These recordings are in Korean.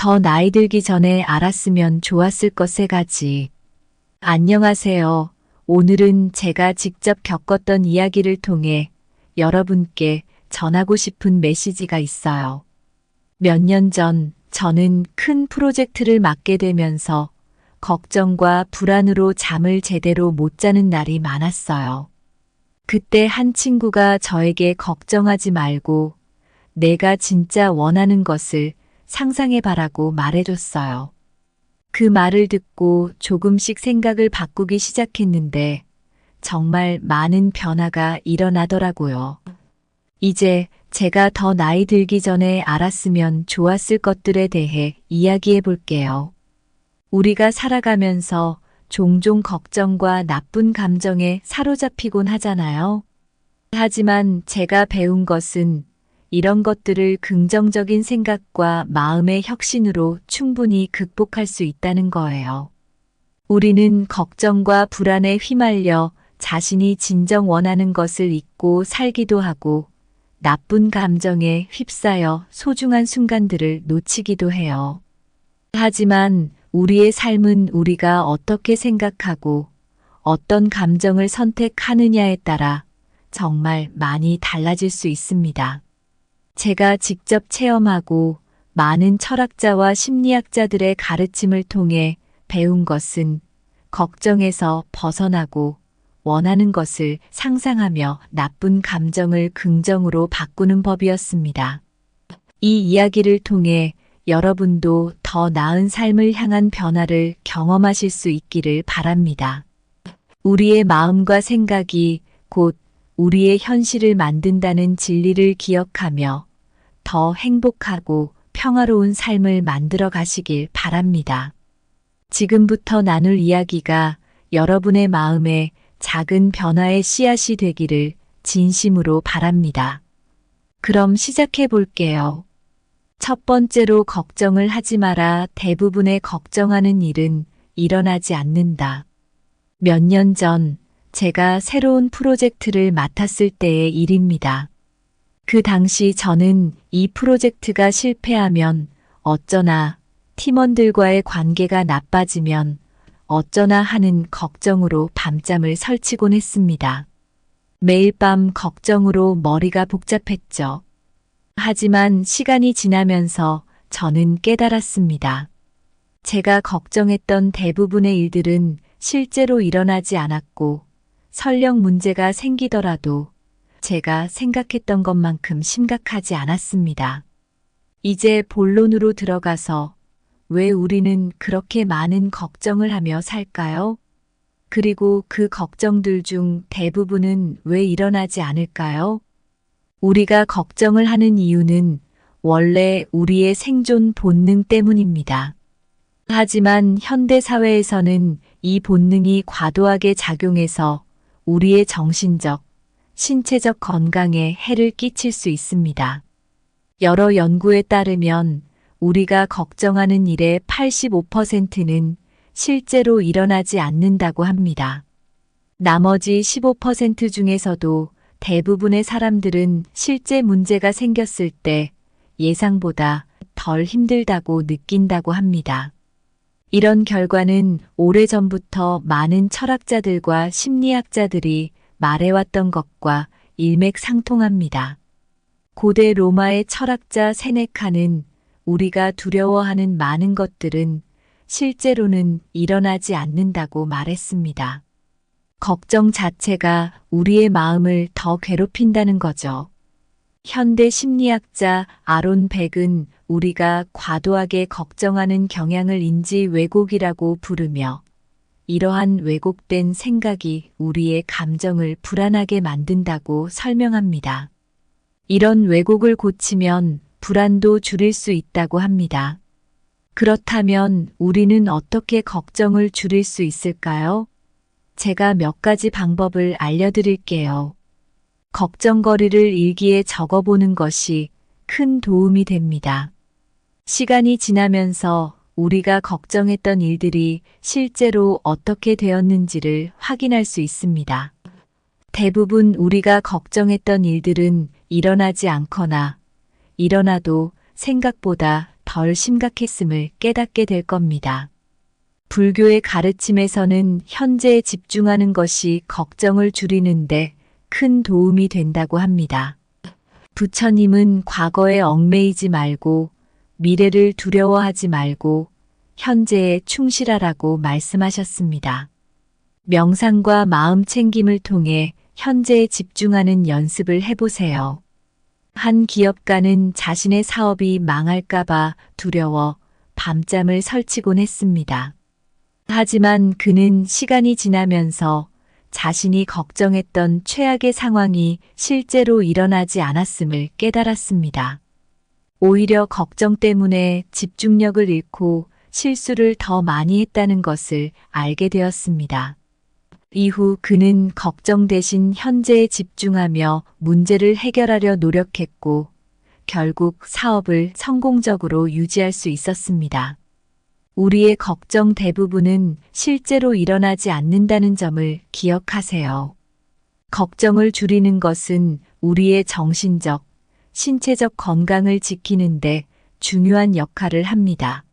더 나이 들기 전에 알았으면 좋았을 것 세 가지. 안녕하세요. 오늘은 제가 직접 겪었던 이야기를 통해 여러분께 전하고 싶은 메시지가 있어요. 몇 년 전 저는 큰 프로젝트를 맡게 되면서 걱정과 불안으로 잠을 제대로 못 자는 날이 많았어요. 그때 한 친구가 저에게 걱정하지 말고 내가 진짜 원하는 것을 상상해 바라고 말해줬어요. 그 말을 듣고 조금씩 생각을 바꾸기 시작했는데 정말 많은 변화가 일어나더라고요. 이제 제가 더 나이 들기 전에 알았으면 좋았을 것들에 대해 이야기해 볼게요. 우리가 살아가면서 종종 걱정과 나쁜 감정에 사로잡히곤 하잖아요. 하지만 제가 배운 것은 이런 것들을 긍정적인 생각과 마음의 혁신으로 충분히 극복할 수 있다는 거예요. 우리는 걱정과 불안에 휘말려 자신이 진정 원하는 것을 잊고 살기도 하고 나쁜 감정에 휩싸여 소중한 순간들을 놓치기도 해요. 하지만 우리의 삶은 우리가 어떻게 생각하고 어떤 감정을 선택하느냐에 따라 정말 많이 달라질 수 있습니다. 제가 직접 체험하고 많은 철학자와 심리학자들의 가르침을 통해 배운 것은 걱정에서 벗어나고 원하는 것을 상상하며 나쁜 감정을 긍정으로 바꾸는 법이었습니다. 이 이야기를 통해 여러분도 더 나은 삶을 향한 변화를 경험하실 수 있기를 바랍니다. 우리의 마음과 생각이 곧 우리의 현실을 만든다는 진리를 기억하며 더 행복하고 평화로운 삶을 만들어 가시길 바랍니다. 지금부터 나눌 이야기가 여러분의 마음에 작은 변화의 씨앗이 되기를 진심으로 바랍니다. 그럼 시작해 볼게요. 첫 번째로 걱정을 하지 마라. 대부분의 걱정하는 일은 일어나지 않는다. 몇 년 전 제가 새로운 프로젝트를 맡았을 때의 일입니다. 그 당시 저는 이 프로젝트가 실패하면 어쩌나, 팀원들과의 관계가 나빠지면 어쩌나 하는 걱정으로 밤잠을 설치곤 했습니다. 매일 밤 걱정으로 머리가 복잡했죠. 하지만 시간이 지나면서 저는 깨달았습니다. 제가 걱정했던 대부분의 일들은 실제로 일어나지 않았고 설령 문제가 생기더라도 제가 생각했던 것만큼 심각하지 않았습니다. 이제 본론으로 들어가서 왜 우리는 그렇게 많은 걱정을 하며 살까요? 그리고 그 걱정들 중 대부분은 왜 일어나지 않을까요? 우리가 걱정을 하는 이유는 원래 우리의 생존 본능 때문입니다. 하지만 현대 사회에서는 이 본능이 과도하게 작용해서 우리의 정신적, 신체적 건강에 해를 끼칠 수 있습니다. 여러 연구에 따르면 우리가 걱정하는 일의 85%는 실제로 일어나지 않는다고 합니다. 나머지 15% 중에서도 대부분의 사람들은 실제 문제가 생겼을 때 예상보다 덜 힘들다고 느낀다고 합니다. 이런 결과는 오래전부터 많은 철학자들과 심리학자들이 말해왔던 것과 일맥상통합니다. 고대 로마의 철학자 세네카는 우리가 두려워하는 많은 것들은 실제로는 일어나지 않는다고 말했습니다. 걱정 자체가 우리의 마음을 더 괴롭힌다는 거죠. 현대 심리학자 아론 벡은 우리가 과도하게 걱정하는 경향을 인지 왜곡이라고 부르며 이러한 왜곡된 생각이 우리의 감정을 불안하게 만든다고 설명합니다. 이런 왜곡을 고치면 불안도 줄일 수 있다고 합니다. 그렇다면 우리는 어떻게 걱정을 줄일 수 있을까요? 제가 몇 가지 방법을 알려드릴게요. 걱정거리를 일기에 적어보는 것이 큰 도움이 됩니다. 시간이 지나면서 우리가 걱정했던 일들이 실제로 어떻게 되었는지를 확인할 수 있습니다. 대부분 우리가 걱정했던 일들은 일어나지 않거나 일어나도 생각보다 덜 심각했음을 깨닫게 될 겁니다. 불교의 가르침에서는 현재에 집중하는 것이 걱정을 줄이는데 큰 도움이 된다고 합니다. 부처님은 과거에 얽매이지 말고 미래를 두려워하지 말고 현재에 충실하라고 말씀하셨습니다. 명상과 마음 챙김을 통해 현재에 집중하는 연습을 해보세요. 한 기업가는 자신의 사업이 망할까봐 두려워 밤잠을 설치곤 했습니다. 하지만 그는 시간이 지나면서 자신이 걱정했던 최악의 상황이 실제로 일어나지 않았음을 깨달았습니다. 오히려 걱정 때문에 집중력을 잃고 실수를 더 많이 했다는 것을 알게 되었습니다. 이후 그는 걱정 대신 현재에 집중하며 문제를 해결하려 노력했고 결국 사업을 성공적으로 유지할 수 있었습니다. 우리의 걱정 대부분은 실제로 일어나지 않는다는 점을 기억하세요. 걱정을 줄이는 것은 우리의 정신적, 신체적 건강을 지키는데 중요한 역할을 합니다.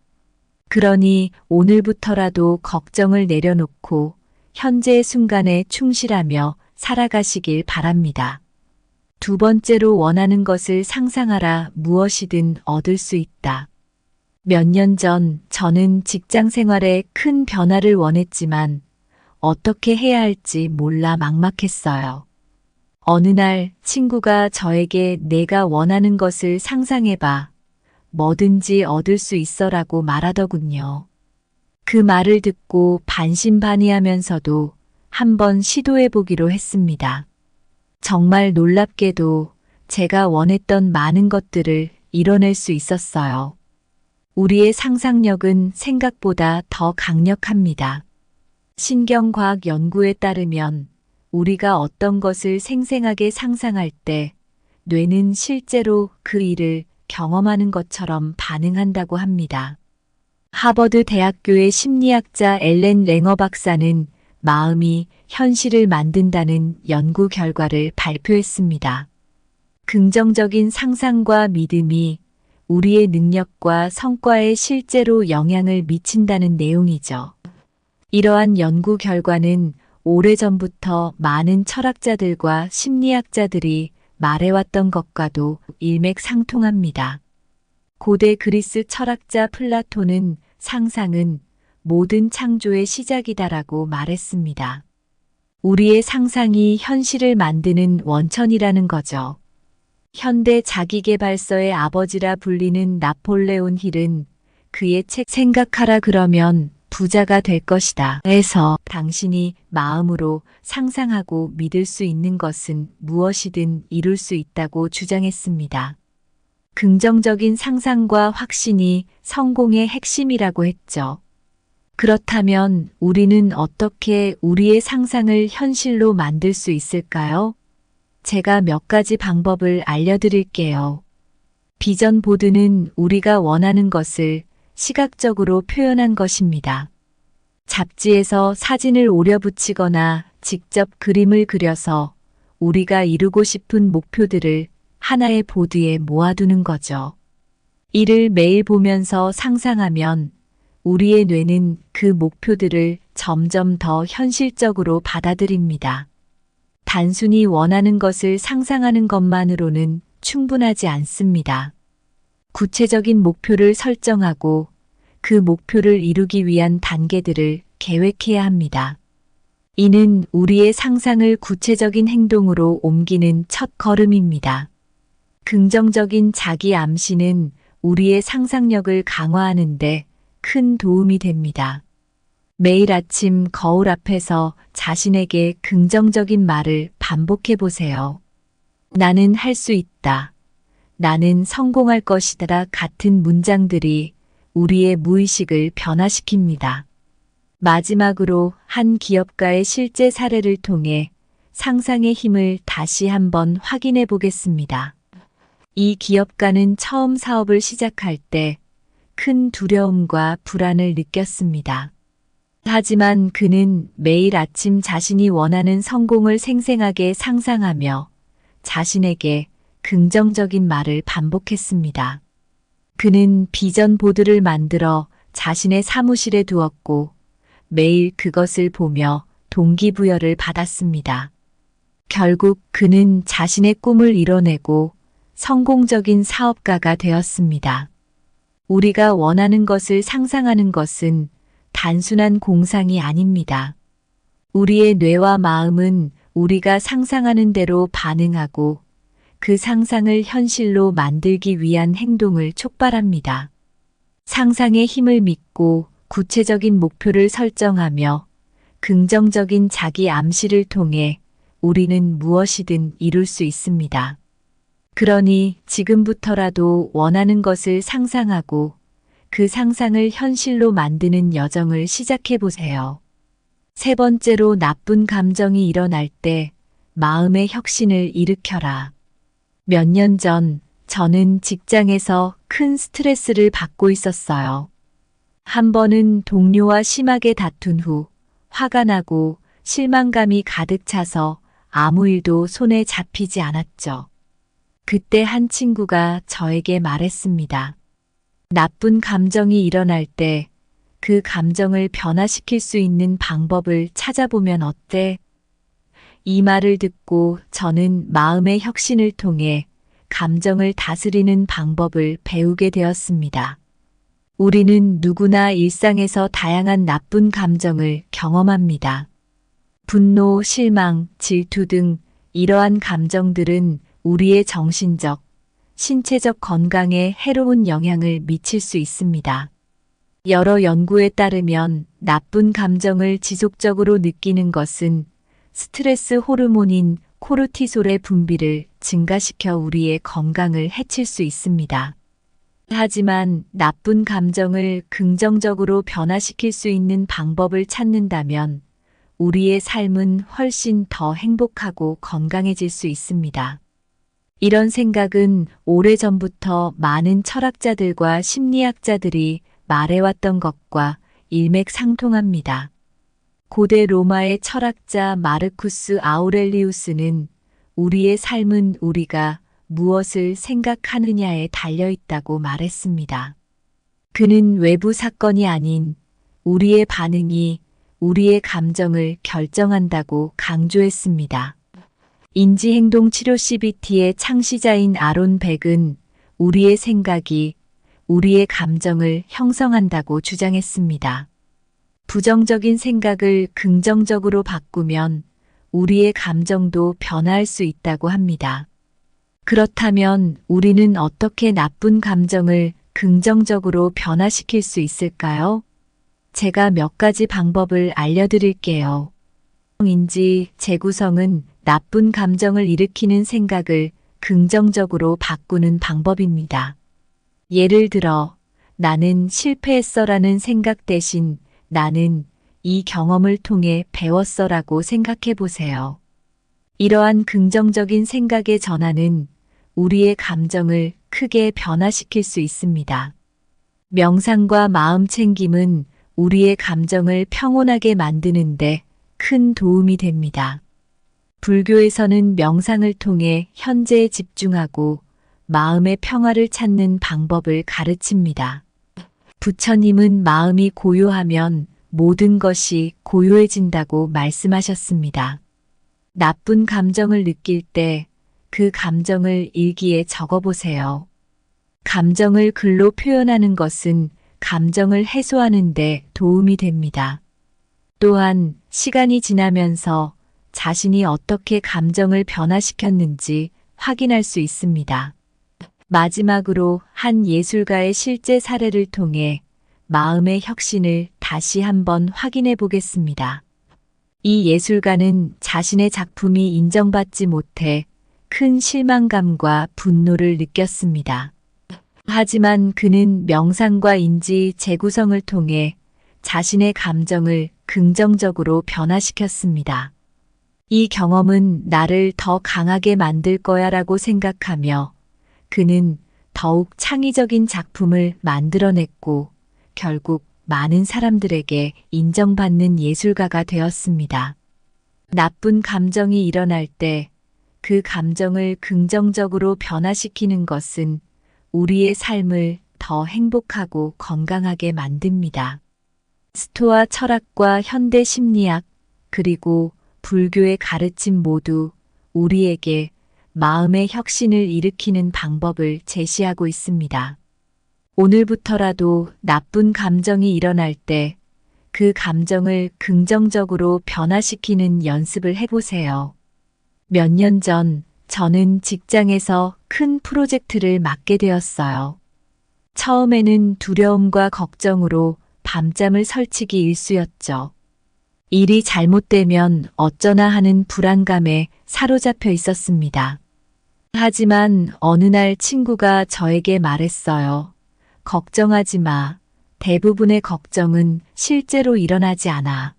그러니 오늘부터라도 걱정을 내려놓고 현재의 순간에 충실하며 살아가시길 바랍니다. 두 번째로 원하는 것을 상상하라. 무엇이든 얻을 수 있다. 몇 년 전 저는 직장 생활에 큰 변화를 원했지만 어떻게 해야 할지 몰라 막막했어요. 어느 날 친구가 저에게 내가 원하는 것을 상상해봐. 뭐든지 얻을 수 있어라고 말하더군요. 그 말을 듣고 반신반의하면서도 한번 시도해보기로 했습니다. 정말 놀랍게도 제가 원했던 많은 것들을 이뤄낼 수 있었어요. 우리의 상상력은 생각보다 더 강력합니다. 신경과학 연구에 따르면 우리가 어떤 것을 생생하게 상상할 때 뇌는 실제로 그 일을 경험하는 것처럼 반응한다고 합니다. 하버드 대학교의 심리학자 엘렌 랭어 박사는 마음이 현실을 만든다는 연구 결과를 발표했습니다. 긍정적인 상상과 믿음이 우리의 능력과 성과에 실제로 영향을 미친다는 내용이죠. 이러한 연구 결과는 오래전부터 많은 철학자들과 심리학자들이 말해왔던 것과도 일맥상통합니다. 고대 그리스 철학자 플라톤은 상상은 모든 창조의 시작이다라고 말했습니다. 우리의 상상이 현실을 만드는 원천이라는 거죠. 현대 자기계발서의 아버지라 불리는 나폴레온 힐은 그의 책 생각하라 그러면 부자가 될 것이다 에서 당신이 마음으로 상상하고 믿을 수 있는 것은 무엇이든 이룰 수 있다고 주장했습니다. 긍정적인 상상과 확신이 성공의 핵심이라고 했죠. 그렇다면 우리는 어떻게 우리의 상상을 현실로 만들 수 있을까요? 제가 몇 가지 방법을 알려드릴게요. 비전 보드는 우리가 원하는 것을 시각적으로 표현한 것입니다. 잡지에서 사진을 오려 붙이거나 직접 그림을 그려서 우리가 이루고 싶은 목표들을 하나의 보드에 모아두는 거죠. 이를 매일 보면서 상상하면 우리의 뇌는 그 목표들을 점점 더 현실적으로 받아들입니다. 단순히 원하는 것을 상상하는 것만으로는 충분하지 않습니다. 구체적인 목표를 설정하고 그 목표를 이루기 위한 단계들을 계획해야 합니다. 이는 우리의 상상을 구체적인 행동으로 옮기는 첫 걸음입니다. 긍정적인 자기 암시는 우리의 상상력을 강화하는데 큰 도움이 됩니다. 매일 아침 거울 앞에서 자신에게 긍정적인 말을 반복해 보세요. 나는 할 수 있다. 나는 성공할 것이다 같은 문장들이 우리의 무의식을 변화시킵니다. 마지막으로 한 기업가의 실제 사례를 통해 상상의 힘을 다시 한번 확인해 보겠습니다. 이 기업가는 처음 사업을 시작할 때 큰 두려움과 불안을 느꼈습니다. 하지만 그는 매일 아침 자신이 원하는 성공을 생생하게 상상하며 자신에게 긍정적인 말을 반복했습니다. 그는 비전 보드를 만들어 자신의 사무실에 두었고 매일 그것을 보며 동기부여를 받았습니다. 결국 그는 자신의 꿈을 이뤄내고 성공적인 사업가가 되었습니다. 우리가 원하는 것을 상상하는 것은 단순한 공상이 아닙니다. 우리의 뇌와 마음은 우리가 상상하는 대로 반응하고 그 상상을 현실로 만들기 위한 행동을 촉발합니다. 상상의 힘을 믿고 구체적인 목표를 설정하며 긍정적인 자기 암시를 통해 우리는 무엇이든 이룰 수 있습니다. 그러니 지금부터라도 원하는 것을 상상하고 그 상상을 현실로 만드는 여정을 시작해 보세요. 세 번째로, 나쁜 감정이 일어날 때 마음의 혁신을 일으켜라. 몇 년 전 저는 직장에서 큰 스트레스를 받고 있었어요. 한 번은 동료와 심하게 다툰 후 화가 나고 실망감이 가득 차서 아무 일도 손에 잡히지 않았죠. 그때 한 친구가 저에게 말했습니다. 나쁜 감정이 일어날 때 그 감정을 변화시킬 수 있는 방법을 찾아보면 어때? 이 말을 듣고 저는 마음의 혁신을 통해 감정을 다스리는 방법을 배우게 되었습니다. 우리는 누구나 일상에서 다양한 나쁜 감정을 경험합니다. 분노, 실망, 질투 등 이러한 감정들은 우리의 정신적, 신체적 건강에 해로운 영향을 미칠 수 있습니다. 여러 연구에 따르면 나쁜 감정을 지속적으로 느끼는 것은 스트레스 호르몬인 코르티솔의 분비를 증가시켜 우리의 건강을 해칠 수 있습니다. 하지만 나쁜 감정을 긍정적으로 변화시킬 수 있는 방법을 찾는다면 우리의 삶은 훨씬 더 행복하고 건강해질 수 있습니다. 이런 생각은 오래전부터 많은 철학자들과 심리학자들이 말해왔던 것과 일맥상통합니다. 고대 로마의 철학자 마르쿠스 아우렐리우스는 우리의 삶은 우리가 무엇을 생각하느냐에 달려 있다고 말했습니다. 그는 외부 사건이 아닌 우리의 반응이 우리의 감정을 결정한다고 강조했습니다. 인지행동 치료 CBT의 창시자인 아론 벡은 우리의 생각이 우리의 감정을 형성한다고 주장했습니다. 부정적인 생각을 긍정적으로 바꾸면 우리의 감정도 변화할 수 있다고 합니다. 그렇다면 우리는 어떻게 나쁜 감정을 긍정적으로 변화시킬 수 있을까요? 제가 몇 가지 방법을 알려드릴게요. 인지 재구성은 나쁜 감정을 일으키는 생각을 긍정적으로 바꾸는 방법입니다. 예를 들어, 나는 실패했어라는 생각 대신 나는 이 경험을 통해 배웠어라고 생각해 보세요. 이러한 긍정적인 생각의 전환은 우리의 감정을 크게 변화시킬 수 있습니다. 명상과 마음 챙김은 우리의 감정을 평온하게 만드는데 큰 도움이 됩니다. 불교에서는 명상을 통해 현재에 집중하고 마음의 평화를 찾는 방법을 가르칩니다. 부처님은 마음이 고요하면 모든 것이 고요해진다고 말씀하셨습니다. 나쁜 감정을 느낄 때 그 감정을 일기에 적어보세요. 감정을 글로 표현하는 것은 감정을 해소하는 데 도움이 됩니다. 또한 시간이 지나면서 자신이 어떻게 감정을 변화시켰는지 확인할 수 있습니다. 마지막으로 한 예술가의 실제 사례를 통해 마음의 혁신을 다시 한번 확인해 보겠습니다. 이 예술가는 자신의 작품이 인정받지 못해 큰 실망감과 분노를 느꼈습니다. 하지만 그는 명상과 인지 재구성을 통해 자신의 감정을 긍정적으로 변화시켰습니다. 이 경험은 나를 더 강하게 만들 거야 라고 생각하며 그는 더욱 창의적인 작품을 만들어냈고 결국 많은 사람들에게 인정받는 예술가가 되었습니다. 나쁜 감정이 일어날 때 그 감정을 긍정적으로 변화시키는 것은 우리의 삶을 더 행복하고 건강하게 만듭니다. 스토아 철학과 현대 심리학, 그리고 불교의 가르침 모두 우리에게 마음의 혁신을 일으키는 방법을 제시하고 있습니다. 오늘부터라도 나쁜 감정이 일어날 때 그 감정을 긍정적으로 변화시키는 연습을 해보세요. 몇 년 전 저는 직장에서 큰 프로젝트를 맡게 되었어요. 처음에는 두려움과 걱정으로 밤잠을 설치기 일쑤였죠. 일이 잘못되면 어쩌나 하는 불안감에 사로잡혀 있었습니다. 하지만 어느 날 친구가 저에게 말했어요. 걱정하지 마. 대부분의 걱정은 실제로 일어나지 않아.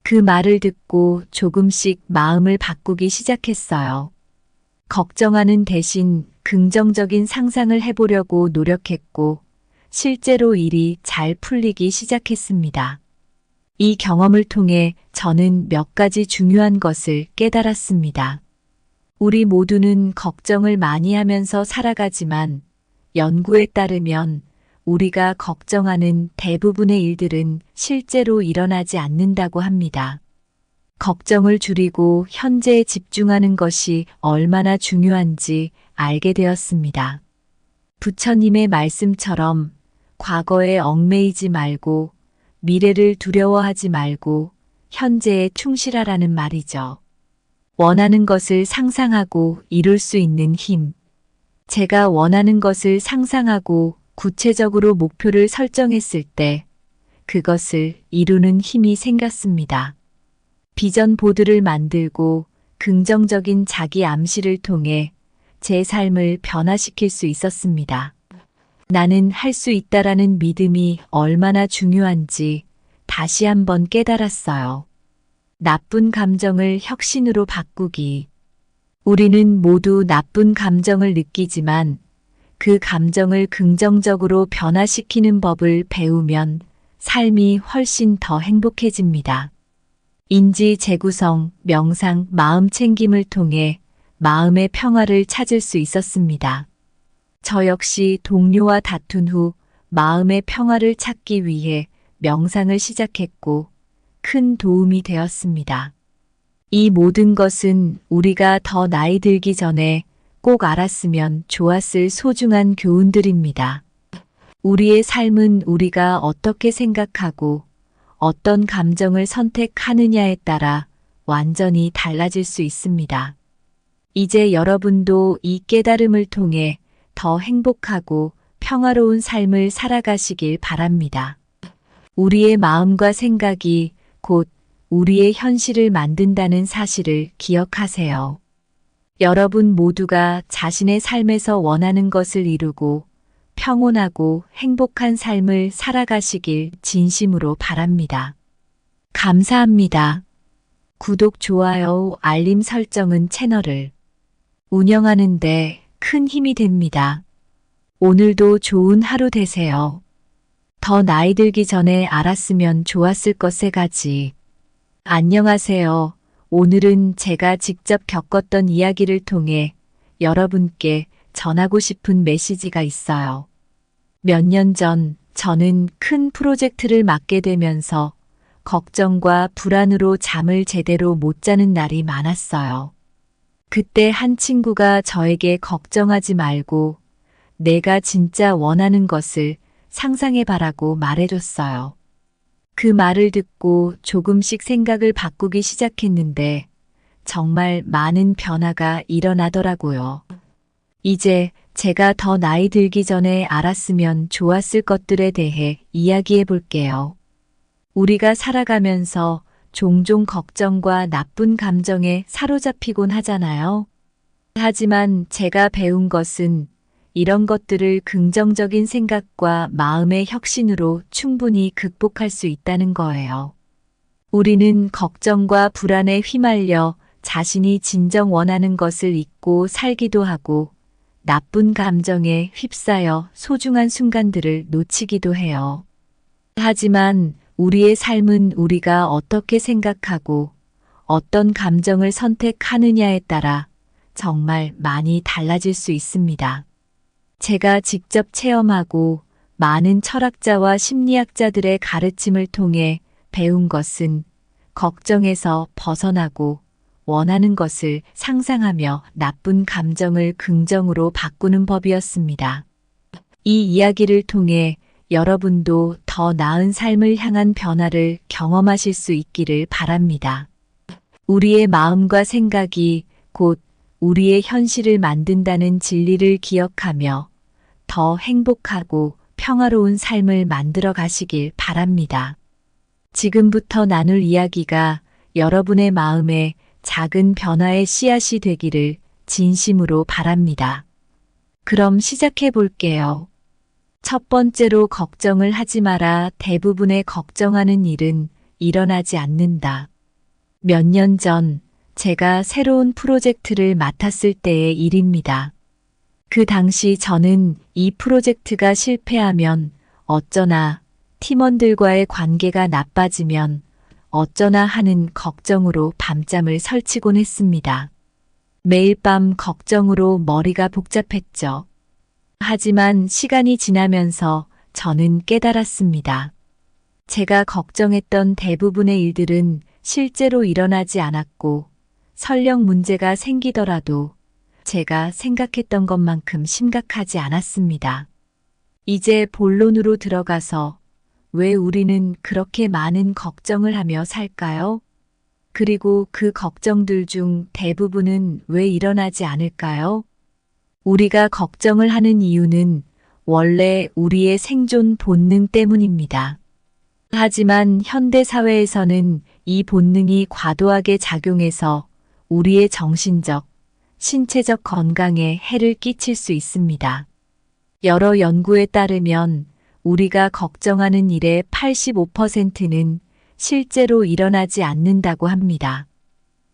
그 말을 듣고 조금씩 마음을 바꾸기 시작했어요. 걱정하는 대신 긍정적인 상상을 해보려고 노력했고, 실제로 일이 잘 풀리기 시작했습니다. 이 경험을 통해 저는 몇 가지 중요한 것을 깨달았습니다. 우리 모두는 걱정을 많이 하면서 살아가지만 연구에 따르면 우리가 걱정하는 대부분의 일들은 실제로 일어나지 않는다고 합니다. 걱정을 줄이고 현재에 집중하는 것이 얼마나 중요한지 알게 되었습니다. 부처님의 말씀처럼 과거에 얽매이지 말고 미래를 두려워하지 말고 현재에 충실하라는 말이죠. 원하는 것을 상상하고 이룰 수 있는 힘. 제가 원하는 것을 상상하고 구체적으로 목표를 설정했을 때 그것을 이루는 힘이 생겼습니다. 비전 보드를 만들고 긍정적인 자기 암시를 통해 제 삶을 변화시킬 수 있었습니다. 나는 할 수 있다라는 믿음이 얼마나 중요한지 다시 한번 깨달았어요. 나쁜 감정을 혁신으로 바꾸기. 우리는 모두 나쁜 감정을 느끼지만 그 감정을 긍정적으로 변화시키는 법을 배우면 삶이 훨씬 더 행복해집니다. 인지 재구성, 명상, 마음 챙김을 통해 마음의 평화를 찾을 수 있었습니다. 저 역시 동료와 다툰 후 마음의 평화를 찾기 위해 명상을 시작했고 큰 도움이 되었습니다. 이 모든 것은 우리가 더 나이 들기 전에 꼭 알았으면 좋았을 소중한 교훈들입니다. 우리의 삶은 우리가 어떻게 생각하고 어떤 감정을 선택하느냐에 따라 완전히 달라질 수 있습니다. 이제 여러분도 이 깨달음을 통해 더 행복하고 평화로운 삶을 살아가시길 바랍니다. 우리의 마음과 생각이 곧 우리의 현실을 만든다는 사실을 기억하세요. 여러분 모두가 자신의 삶에서 원하는 것을 이루고 평온하고 행복한 삶을 살아가시길 진심으로 바랍니다. 감사합니다. 구독, 좋아요, 알림 설정은 채널을 운영하는 데 큰 힘이 됩니다. 오늘도 좋은 하루 되세요. 더 나이 들기 전에 알았으면 좋았을 것 3가지. 안녕하세요. 오늘은 제가 직접 겪었던 이야기를 통해 여러분께 전하고 싶은 메시지가 있어요. 몇 년 전 저는 큰 프로젝트를 맡게 되면서 걱정과 불안으로 잠을 제대로 못 자는 날이 많았어요. 그때 한 친구가 저에게 걱정하지 말고 내가 진짜 원하는 것을 상상해봐라고 말해줬어요. 그 말을 듣고 조금씩 생각을 바꾸기 시작했는데 정말 많은 변화가 일어나더라고요. 이제 제가 더 나이 들기 전에 알았으면 좋았을 것들에 대해 이야기해 볼게요. 우리가 살아가면서 종종 걱정과 나쁜 감정에 사로잡히곤 하잖아요. 하지만 제가 배운 것은 이런 것들을 긍정적인 생각과 마음의 혁신으로 충분히 극복할 수 있다는 거예요. 우리는 걱정과 불안에 휘말려 자신이 진정 원하는 것을 잊고 살기도 하고 나쁜 감정에 휩싸여 소중한 순간들을 놓치기도 해요. 하지만 우리의 삶은 우리가 어떻게 생각하고 어떤 감정을 선택하느냐에 따라 정말 많이 달라질 수 있습니다. 제가 직접 체험하고 많은 철학자와 심리학자들의 가르침을 통해 배운 것은 걱정에서 벗어나고 원하는 것을 상상하며 나쁜 감정을 긍정으로 바꾸는 법이었습니다. 이 이야기를 통해 여러분도 더 나은 삶을 향한 변화를 경험하실 수 있기를 바랍니다. 우리의 마음과 생각이 곧 우리의 현실을 만든다는 진리를 기억하며 더 행복하고 평화로운 삶을 만들어 가시길 바랍니다. 지금부터 나눌 이야기가 여러분의 마음에 작은 변화의 씨앗이 되기를 진심으로 바랍니다. 그럼 시작해 볼게요. 첫 번째로 걱정을 하지 마라. 대부분의 걱정하는 일은 일어나지 않는다. 몇 년 전 제가 새로운 프로젝트를 맡았을 때의 일입니다. 그 당시 저는 이 프로젝트가 실패하면 어쩌나, 팀원들과의 관계가 나빠지면 어쩌나 하는 걱정으로 밤잠을 설치곤 했습니다. 매일 밤 걱정으로 머리가 복잡했죠. 하지만 시간이 지나면서 저는 깨달았습니다. 제가 걱정했던 대부분의 일들은 실제로 일어나지 않았고, 설령 문제가 생기더라도 제가 생각했던 것만큼 심각하지 않았습니다. 이제 본론으로 들어가서 왜 우리는 그렇게 많은 걱정을 하며 살까요? 그리고 그 걱정들 중 대부분은 왜 일어나지 않을까요? 우리가 걱정을 하는 이유는 원래 우리의 생존 본능 때문입니다. 하지만 현대 사회에서는 이 본능이 과도하게 작용해서 우리의 정신적, 신체적 건강에 해를 끼칠 수 있습니다. 여러 연구에 따르면 우리가 걱정하는 일의 85%는 실제로 일어나지 않는다고 합니다.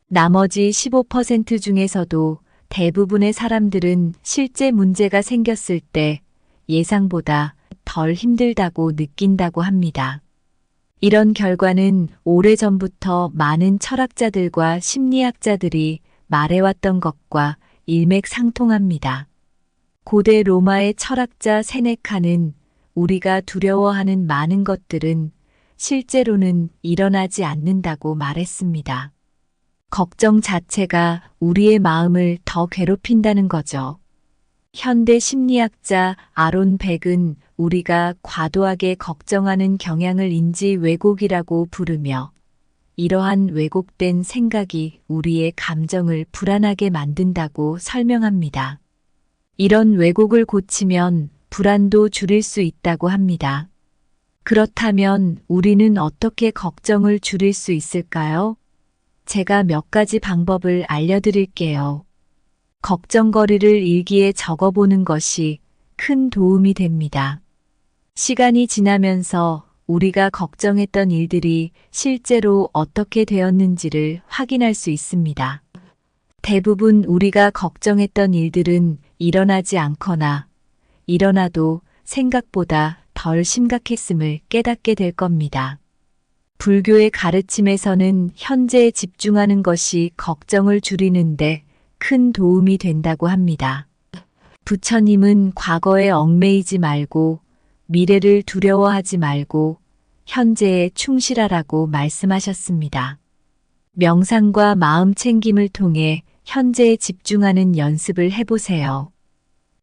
나머지 15% 중에서도 대부분의 사람들은 실제 문제가 생겼을 때 예상보다 덜 힘들다고 느낀다고 합니다. 이런 결과는 오래전부터 많은 철학자들과 심리학자들이 말해왔던 것과 일맥상통합니다. 고대 로마의 철학자 세네카는 우리가 두려워하는 많은 것들은 실제로는 일어나지 않는다고 말했습니다. 걱정 자체가 우리의 마음을 더 괴롭힌다는 거죠. 현대 심리학자 아론 백은 우리가 과도하게 걱정하는 경향을 인지 왜곡이라고 부르며 이러한 왜곡된 생각이 우리의 감정을 불안하게 만든다고 설명합니다. 이런 왜곡을 고치면 불안도 줄일 수 있다고 합니다. 그렇다면 우리는 어떻게 걱정을 줄일 수 있을까요? 제가 몇 가지 방법을 알려드릴게요. 걱정거리를 일기에 적어보는 것이 큰 도움이 됩니다. 시간이 지나면서 우리가 걱정했던 일들이 실제로 어떻게 되었는지를 확인할 수 있습니다. 대부분 우리가 걱정했던 일들은 일어나지 않거나 일어나도 생각보다 덜 심각했음을 깨닫게 될 겁니다. 불교의 가르침에서는 현재에 집중하는 것이 걱정을 줄이는데 큰 도움이 된다고 합니다. 부처님은 과거에 얽매이지 말고 미래를 두려워하지 말고 현재에 충실하라고 말씀하셨습니다. 명상과 마음 챙김을 통해 현재에 집중하는 연습을 해보세요.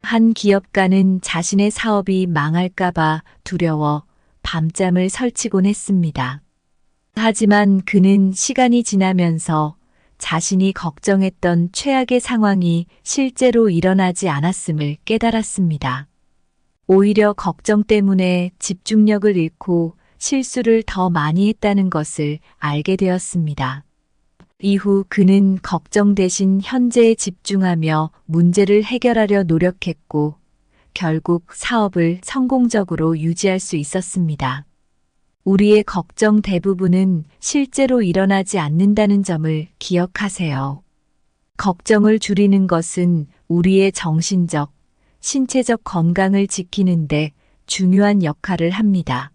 한 기업가는 자신의 사업이 망할까봐 두려워 밤잠을 설치곤 했습니다. 하지만 그는 시간이 지나면서 자신이 걱정했던 최악의 상황이 실제로 일어나지 않았음을 깨달았습니다. 오히려 걱정 때문에 집중력을 잃고 실수를 더 많이 했다는 것을 알게 되었습니다. 이후 그는 걱정 대신 현재에 집중하며 문제를 해결하려 노력했고 결국 사업을 성공적으로 유지할 수 있었습니다. 우리의 걱정 대부분은 실제로 일어나지 않는다는 점을 기억하세요. 걱정을 줄이는 것은 우리의 정신적, 신체적 건강을 지키는데 중요한 역할을 합니다.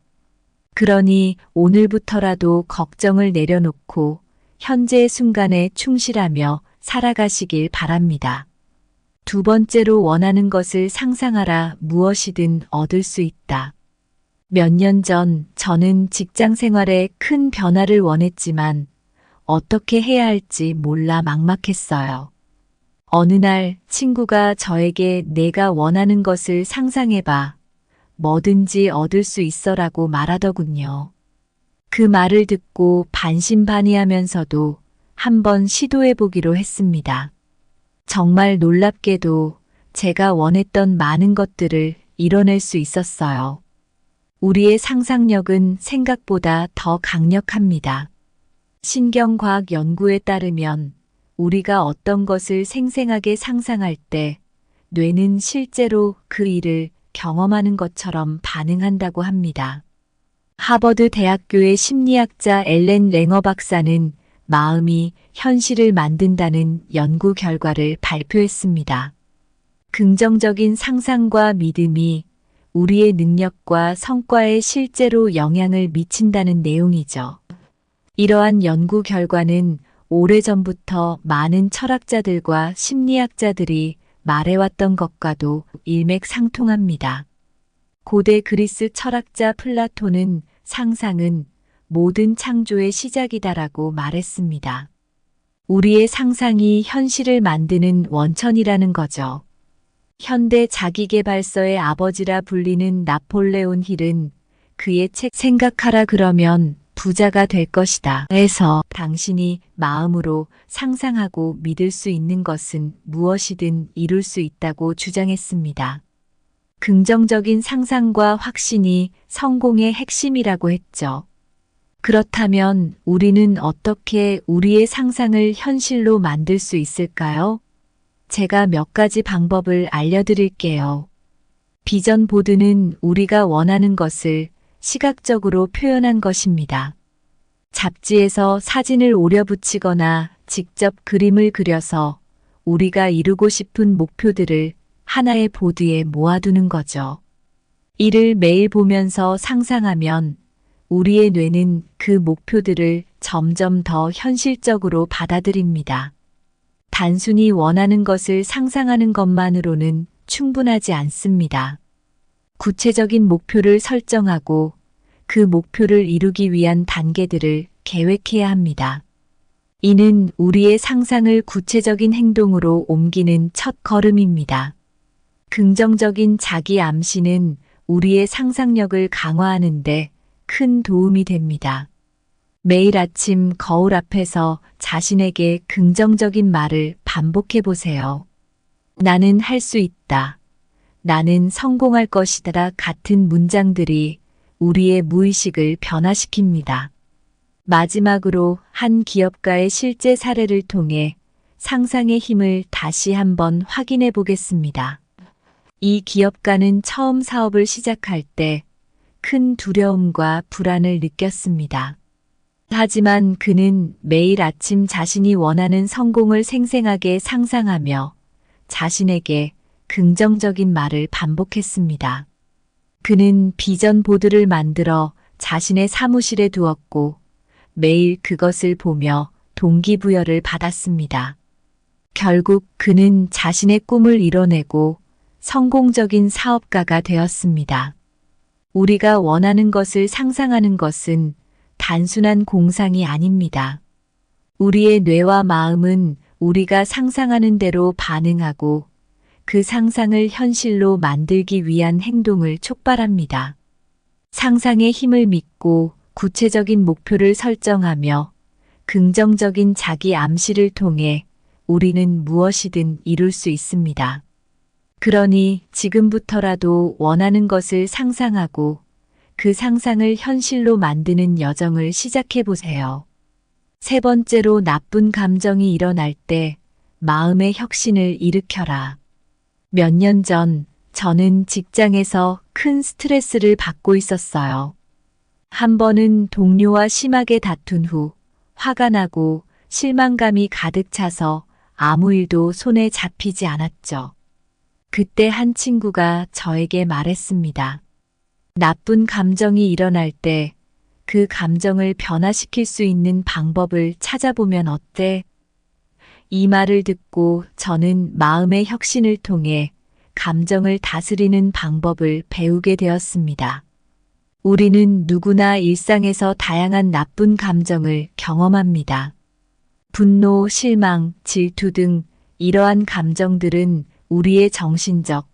그러니 오늘부터라도 걱정을 내려놓고 현재의 순간에 충실하며 살아가시길 바랍니다. 두 번째로 원하는 것을 상상하라. 무엇이든 얻을 수 있다. 몇 년 전 저는 직장 생활에 큰 변화를 원했지만 어떻게 해야 할지 몰라 막막했어요. 어느 날 친구가 저에게 내가 원하는 것을 상상해봐. 뭐든지 얻을 수 있어라고 말하더군요. 그 말을 듣고 반신반의하면서도 한번 시도해보기로 했습니다. 정말 놀랍게도 제가 원했던 많은 것들을 이뤄낼 수 있었어요. 우리의 상상력은 생각보다 더 강력합니다. 신경과학 연구에 따르면 우리가 어떤 것을 생생하게 상상할 때 뇌는 실제로 그 일을 경험하는 것처럼 반응한다고 합니다. 하버드 대학교의 심리학자 엘렌 랭어 박사는 마음이 현실을 만든다는 연구 결과를 발표했습니다. 긍정적인 상상과 믿음이 우리의 능력과 성과에 실제로 영향을 미친다는 내용이죠. 이러한 연구 결과는 오래전부터 많은 철학자들과 심리학자들이 말해왔던 것과도 일맥상통합니다. 고대 그리스 철학자 플라톤은 상상은 모든 창조의 시작이다라고 말했습니다. 우리의 상상이 현실을 만드는 원천이라는 거죠. 현대 자기계발서의 아버지라 불리는 나폴레온 힐은 그의 책 생각하라 그러면 부자가 될 것이다 에서 당신이 마음으로 상상하고 믿을 수 있는 것은 무엇이든 이룰 수 있다고 주장했습니다. 긍정적인 상상과 확신이 성공의 핵심이라고 했죠. 그렇다면 우리는 어떻게 우리의 상상을 현실로 만들 수 있을까요? 제가 몇 가지 방법을 알려드릴게요. 비전 보드는 우리가 원하는 것을 시각적으로 표현한 것입니다. 잡지에서 사진을 오려 붙이거나 직접 그림을 그려서 우리가 이루고 싶은 목표들을 하나의 보드에 모아두는 거죠. 이를 매일 보면서 상상하면 우리의 뇌는 그 목표들을 점점 더 현실적으로 받아들입니다. 단순히 원하는 것을 상상하는 것만으로는 충분하지 않습니다. 구체적인 목표를 설정하고 그 목표를 이루기 위한 단계들을 계획해야 합니다. 이는 우리의 상상을 구체적인 행동으로 옮기는 첫 걸음입니다. 긍정적인 자기 암시는 우리의 상상력을 강화하는데 큰 도움이 됩니다. 매일 아침 거울 앞에서 자신에게 긍정적인 말을 반복해 보세요. 나는 할 수 있다. 나는 성공할 것이다 같은 문장들이 우리의 무의식을 변화시킵니다. 마지막으로 한 기업가의 실제 사례를 통해 상상의 힘을 다시 한번 확인해 보겠습니다. 이 기업가는 처음 사업을 시작할 때 큰 두려움과 불안을 느꼈습니다. 하지만 그는 매일 아침 자신이 원하는 성공을 생생하게 상상하며 자신에게 긍정적인 말을 반복했습니다. 그는 비전 보드를 만들어 자신의 사무실에 두었고 매일 그것을 보며 동기부여를 받았습니다. 결국 그는 자신의 꿈을 이뤄내고 성공적인 사업가가 되었습니다. 우리가 원하는 것을 상상하는 것은 단순한 공상이 아닙니다. 우리의 뇌와 마음은 우리가 상상하는 대로 반응하고 그 상상을 현실로 만들기 위한 행동을 촉발합니다. 상상의 힘을 믿고 구체적인 목표를 설정하며 긍정적인 자기 암시를 통해 우리는 무엇이든 이룰 수 있습니다. 그러니 지금부터라도 원하는 것을 상상하고 그 상상을 현실로 만드는 여정을 시작해 보세요. 세 번째로 나쁜 감정이 일어날 때 마음의 혁신을 일으켜라. 몇 년 전 저는 직장에서 큰 스트레스를 받고 있었어요. 한 번은 동료와 심하게 다툰 후 화가 나고 실망감이 가득 차서 아무 일도 손에 잡히지 않았죠. 그때 한 친구가 저에게 말했습니다. 나쁜 감정이 일어날 때 그 감정을 변화시킬 수 있는 방법을 찾아보면 어때? 이 말을 듣고 저는 마음의 혁신을 통해 감정을 다스리는 방법을 배우게 되었습니다. 우리는 누구나 일상에서 다양한 나쁜 감정을 경험합니다. 분노, 실망, 질투 등 이러한 감정들은 우리의 정신적,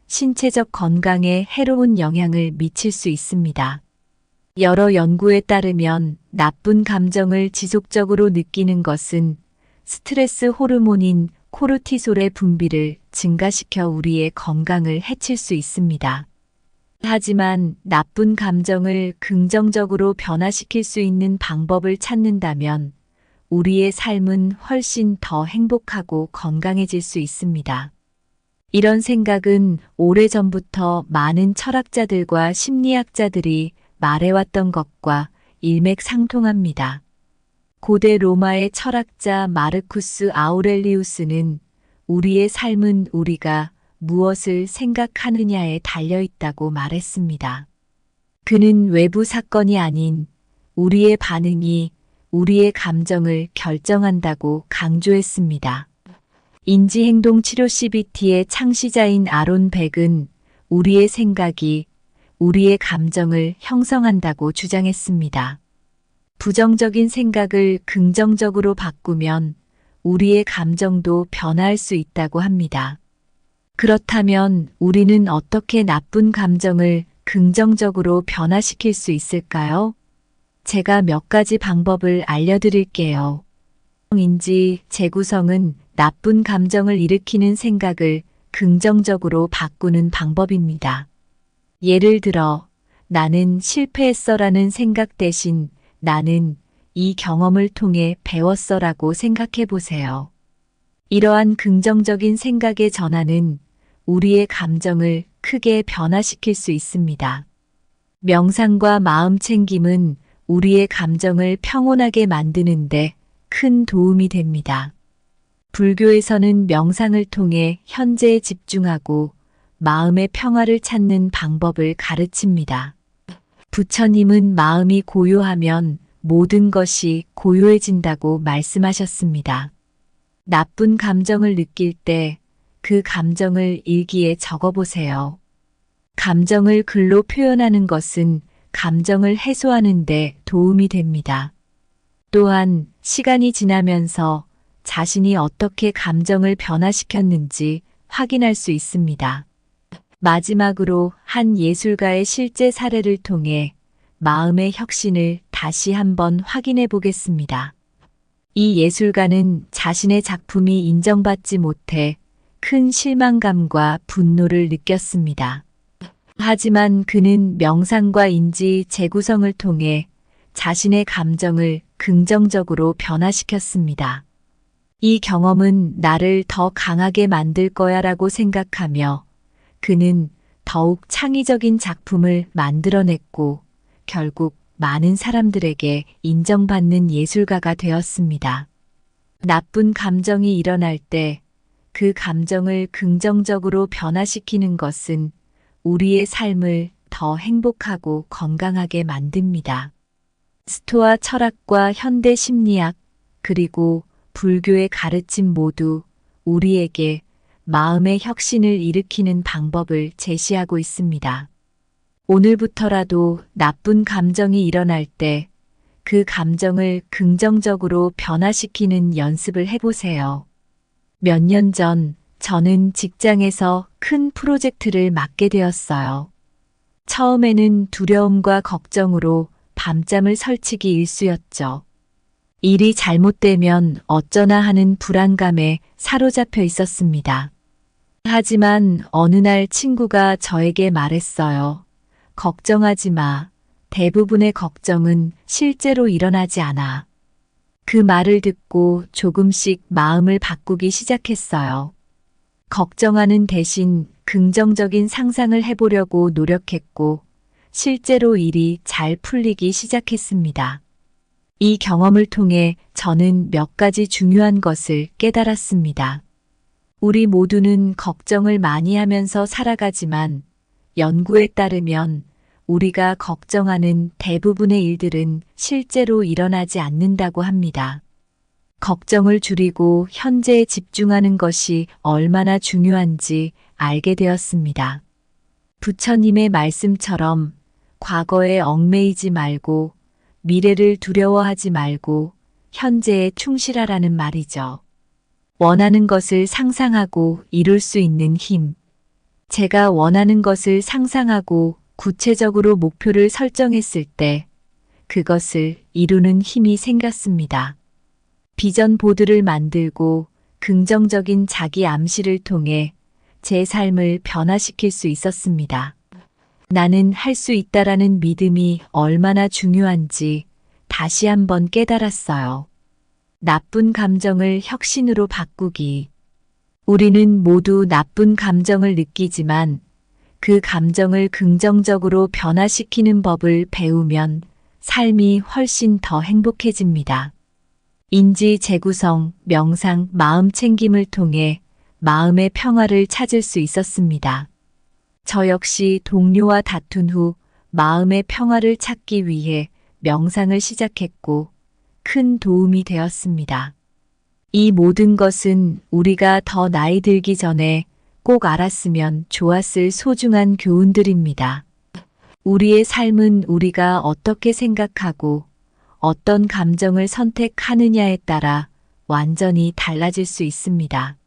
신체적 건강에 해로운 영향을 미칠 수 있습니다. 여러 연구에 따르면 나쁜 감정을 지속적으로 느끼는 것은 스트레스 호르몬인 코르티솔의 분비를 증가시켜 우리의 건강을 해칠 수 있습니다. 하지만 나쁜 감정을 긍정적으로 변화시킬 수 있는 방법을 찾는다면 우리의 삶은 훨씬 더 행복하고 건강해질 수 있습니다. 이런 생각은 오래전부터 많은 철학자들과 심리학자들이 말해왔던 것과 일맥상통합니다. 고대 로마의 철학자 마르쿠스 아우렐리우스는 우리의 삶은 우리가 무엇을 생각하느냐에 달려있다고 말했습니다. 그는 외부 사건이 아닌 우리의 반응이 우리의 감정을 결정한다고 강조했습니다. 인지행동치료 CBT의 창시자인 아론 벡은 우리의 생각이 우리의 감정을 형성한다고 주장했습니다. 부정적인 생각을 긍정적으로 바꾸면 우리의 감정도 변화할 수 있다고 합니다. 그렇다면 우리는 어떻게 나쁜 감정을 긍정적으로 변화시킬 수 있을까요? 제가 몇 가지 방법을 알려드릴게요. 인지 재구성은 나쁜 감정을 일으키는 생각을 긍정적으로 바꾸는 방법입니다. 예를 들어, 나는 실패했어라는 생각 대신 나는 이 경험을 통해 배웠어라고 생각해 보세요. 이러한 긍정적인 생각의 전환은 우리의 감정을 크게 변화시킬 수 있습니다. 명상과 마음 챙김은 우리의 감정을 평온하게 만드는데 큰 도움이 됩니다. 불교에서는 명상을 통해 현재에 집중하고 마음의 평화를 찾는 방법을 가르칩니다. 부처님은 마음이 고요하면 모든 것이 고요해진다고 말씀하셨습니다. 나쁜 감정을 느낄 때 그 감정을 일기에 적어보세요. 감정을 글로 표현하는 것은 감정을 해소하는 데 도움이 됩니다. 또한 시간이 지나면서 자신이 어떻게 감정을 변화시켰는지 확인할 수 있습니다. 마지막으로 한 예술가의 실제 사례를 통해 마음의 혁신을 다시 한번 확인해 보겠습니다. 이 예술가는 자신의 작품이 인정받지 못해 큰 실망감과 분노를 느꼈습니다. 하지만 그는 명상과 인지 재구성을 통해 자신의 감정을 긍정적으로 변화시켰습니다. 이 경험은 나를 더 강하게 만들 거야 라고 생각하며 그는 더욱 창의적인 작품을 만들어냈고 결국 많은 사람들에게 인정받는 예술가가 되었습니다. 나쁜 감정이 일어날 때 그 감정을 긍정적으로 변화시키는 것은 우리의 삶을 더 행복하고 건강하게 만듭니다. 스토아 철학과 현대 심리학 그리고 불교의 가르침 모두 우리에게 마음의 혁신을 일으키는 방법을 제시하고 있습니다. 오늘부터라도 나쁜 감정이 일어날 때 그 감정을 긍정적으로 변화시키는 연습을 해보세요. 몇 년 전 저는 직장에서 큰 프로젝트를 맡게 되었어요. 처음에는 두려움과 걱정으로 밤잠을 설치기 일쑤였죠. 일이 잘못되면 어쩌나 하는 불안감에 사로잡혀 있었습니다. 하지만 어느 날 친구가 저에게 말했어요. 걱정하지 마. 대부분의 걱정은 실제로 일어나지 않아. 그 말을 듣고 조금씩 마음을 바꾸기 시작했어요. 걱정하는 대신 긍정적인 상상을 해보려고 노력했고 실제로 일이 잘 풀리기 시작했습니다. 이 경험을 통해 저는 몇 가지 중요한 것을 깨달았습니다. 우리 모두는 걱정을 많이 하면서 살아가지만 연구에 따르면 우리가 걱정하는 대부분의 일들은 실제로 일어나지 않는다고 합니다. 걱정을 줄이고 현재에 집중하는 것이 얼마나 중요한지 알게 되었습니다. 부처님의 말씀처럼 과거에 얽매이지 말고 미래를 두려워하지 말고 현재에 충실하라는 말이죠. 원하는 것을 상상하고 이룰 수 있는 힘. 제가 원하는 것을 상상하고 구체적으로 목표를 설정했을 때 그것을 이루는 힘이 생겼습니다. 비전 보드를 만들고 긍정적인 자기 암시를 통해 제 삶을 변화시킬 수 있었습니다. 나는 할 수 있다라는 믿음이 얼마나 중요한지 다시 한번 깨달았어요. 나쁜 감정을 혁신으로 바꾸기. 우리는 모두 나쁜 감정을 느끼지만 그 감정을 긍정적으로 변화시키는 법을 배우면 삶이 훨씬 더 행복해집니다. 인지 재구성, 명상, 마음 챙김을 통해 마음의 평화를 찾을 수 있었습니다. 저 역시 동료와 다툰 후 마음의 평화를 찾기 위해 명상을 시작했고 큰 도움이 되었습니다. 이 모든 것은 우리가 더 나이 들기 전에 꼭 알았으면 좋았을 소중한 교훈들입니다. 우리의 삶은 우리가 어떻게 생각하고 어떤 감정을 선택하느냐에 따라 완전히 달라질 수 있습니다.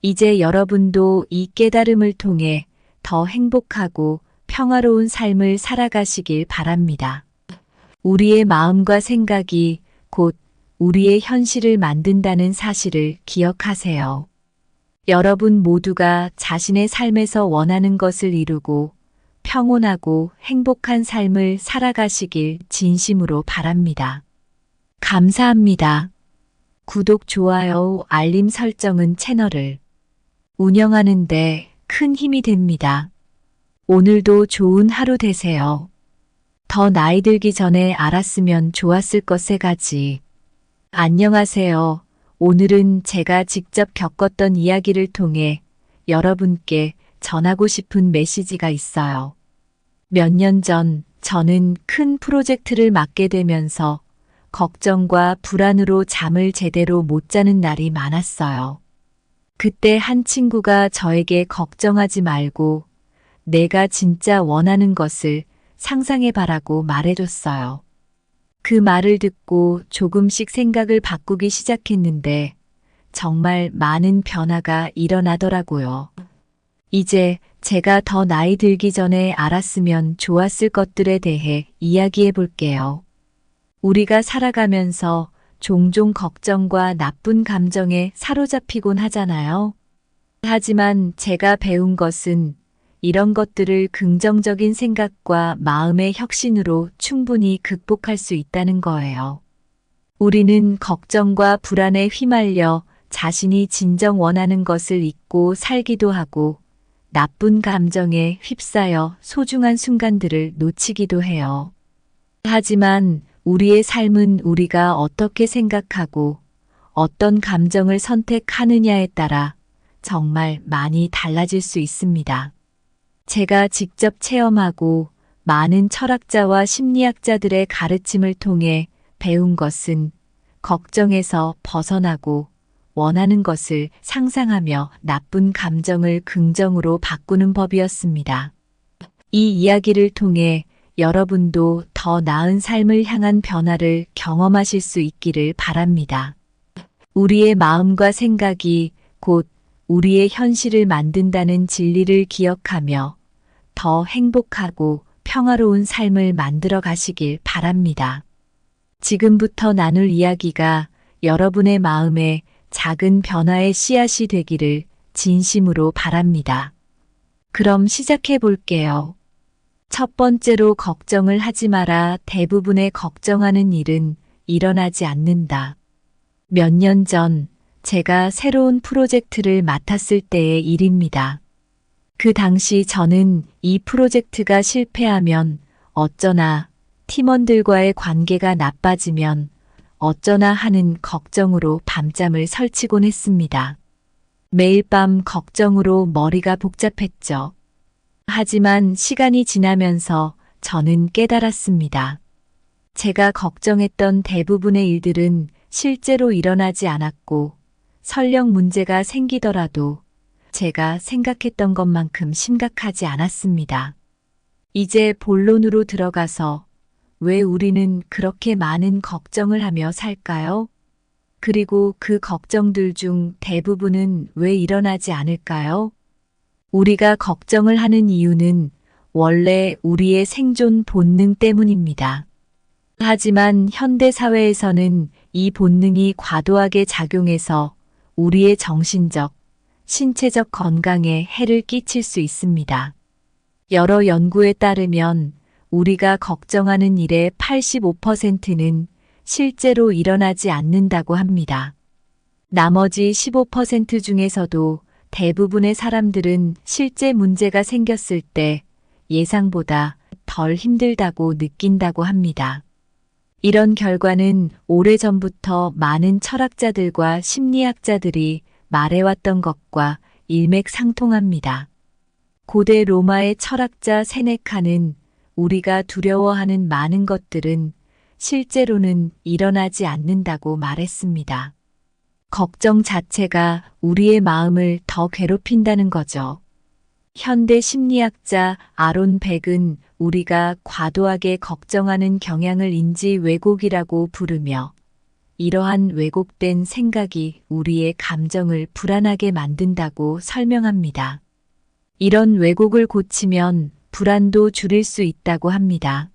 이제 여러분도 이 깨달음을 통해 더 행복하고 평화로운 삶을 살아가시길 바랍니다. 우리의 마음과 생각이 곧 우리의 현실을 만든다는 사실을 기억하세요. 여러분 모두가 자신의 삶에서 원하는 것을 이루고 평온하고 행복한 삶을 살아가시길 진심으로 바랍니다. 감사합니다. 구독, 좋아요, 알림 설정은 채널을 운영하는 데 큰 힘이 됩니다. 오늘도 좋은 하루 되세요. 더 나이 들기 전에 알았으면 좋았을 것 3가지. 안녕하세요. 오늘은 제가 직접 겪었던 이야기를 통해 여러분께 전하고 싶은 메시지가 있어요. 몇 년 전 저는 큰 프로젝트를 맡게 되면서 걱정과 불안으로 잠을 제대로 못 자는 날이 많았어요. 그때 한 친구가 저에게 걱정하지 말고 내가 진짜 원하는 것을 상상해봐라고 말해줬어요. 그 말을 듣고 조금씩 생각을 바꾸기 시작했는데 정말 많은 변화가 일어나더라고요. 이제 제가 더 나이 들기 전에 알았으면 좋았을 것들에 대해 이야기해 볼게요. 우리가 살아가면서 종종 걱정과 나쁜 감정에 사로잡히곤 하잖아요. 하지만 제가 배운 것은 이런 것들을 긍정적인 생각과 마음의 혁신으로 충분히 극복할 수 있다는 거예요. 우리는 걱정과 불안에 휘말려 자신이 진정 원하는 것을 잊고 살기도 하고 나쁜 감정에 휩싸여 소중한 순간들을 놓치기도 해요. 하지만 우리의 삶은 우리가 어떻게 생각하고 어떤 감정을 선택하느냐에 따라 정말 많이 달라질 수 있습니다. 제가 직접 체험하고 많은 철학자와 심리학자들의 가르침을 통해 배운 것은 걱정에서 벗어나고 원하는 것을 상상하며 나쁜 감정을 긍정으로 바꾸는 법이었습니다. 이 이야기를 통해 여러분도 더 나은 삶을 향한 변화를 경험하실 수 있기를 바랍니다. 우리의 마음과 생각이 곧 우리의 현실을 만든다는 진리를 기억하며 더 행복하고 평화로운 삶을 만들어 가시길 바랍니다. 지금부터 나눌 이야기가 여러분의 마음에 작은 변화의 씨앗이 되기를 진심으로 바랍니다. 그럼 시작해 볼게요. 첫 번째로, 걱정을 하지 마라. 대부분의 걱정하는 일은 일어나지 않는다. 몇 년 전 제가 새로운 프로젝트를 맡았을 때의 일입니다. 그 당시 저는 이 프로젝트가 실패하면 어쩌나, 팀원들과의 관계가 나빠지면 어쩌나 하는 걱정으로 밤잠을 설치곤 했습니다. 매일 밤 걱정으로 머리가 복잡했죠. 하지만 시간이 지나면서 저는 깨달았습니다. 제가 걱정했던 대부분의 일들은 실제로 일어나지 않았고 설령 문제가 생기더라도 제가 생각했던 것만큼 심각하지 않았습니다. 이제 본론으로 들어가서 왜 우리는 그렇게 많은 걱정을 하며 살까요? 그리고 그 걱정들 중 대부분은 왜 일어나지 않을까요? 우리가 걱정을 하는 이유는 원래 우리의 생존 본능 때문입니다. 하지만 현대 사회에서는 이 본능이 과도하게 작용해서 우리의 정신적, 신체적 건강에 해를 끼칠 수 있습니다. 여러 연구에 따르면 우리가 걱정하는 일의 85%는 실제로 일어나지 않는다고 합니다. 나머지 15% 중에서도 대부분의 사람들은 실제 문제가 생겼을 때 예상보다 덜 힘들다고 느낀다고 합니다. 이런 결과는 오래전부터 많은 철학자들과 심리학자들이 말해왔던 것과 일맥상통합니다. 고대 로마의 철학자 세네카는 우리가 두려워하는 많은 것들은 실제로는 일어나지 않는다고 말했습니다. 걱정 자체가 우리의 마음을 더 괴롭힌다는 거죠. 현대 심리학자 아론 백은 우리가 과도하게 걱정하는 경향을 인지 왜곡이라고 부르며 이러한 왜곡된 생각이 우리의 감정을 불안하게 만든다고 설명합니다. 이런 왜곡을 고치면 불안도 줄일 수 있다고 합니다.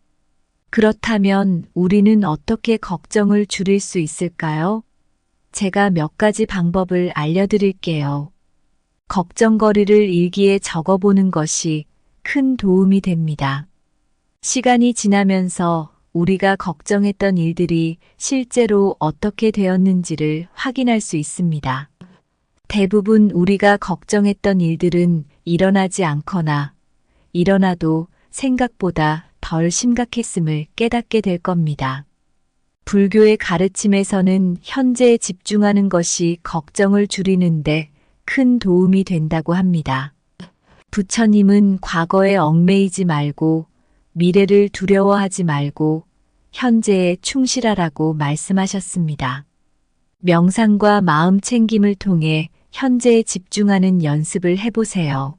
그렇다면 우리는 어떻게 걱정을 줄일 수 있을까요? 제가 몇 가지 방법을 알려드릴게요. 걱정거리를 일기에 적어보는 것이 큰 도움이 됩니다. 시간이 지나면서 우리가 걱정했던 일들이 실제로 어떻게 되었는지를 확인할 수 있습니다. 대부분 우리가 걱정했던 일들은 일어나지 않거나 일어나도 생각보다 덜 심각했음을 깨닫게 될 겁니다. 불교의 가르침에서는 현재에 집중하는 것이 걱정을 줄이는데 큰 도움이 된다고 합니다. 부처님은 과거에 얽매이지 말고 미래를 두려워하지 말고 현재에 충실하라고 말씀하셨습니다. 명상과 마음 챙김을 통해 현재에 집중하는 연습을 해보세요.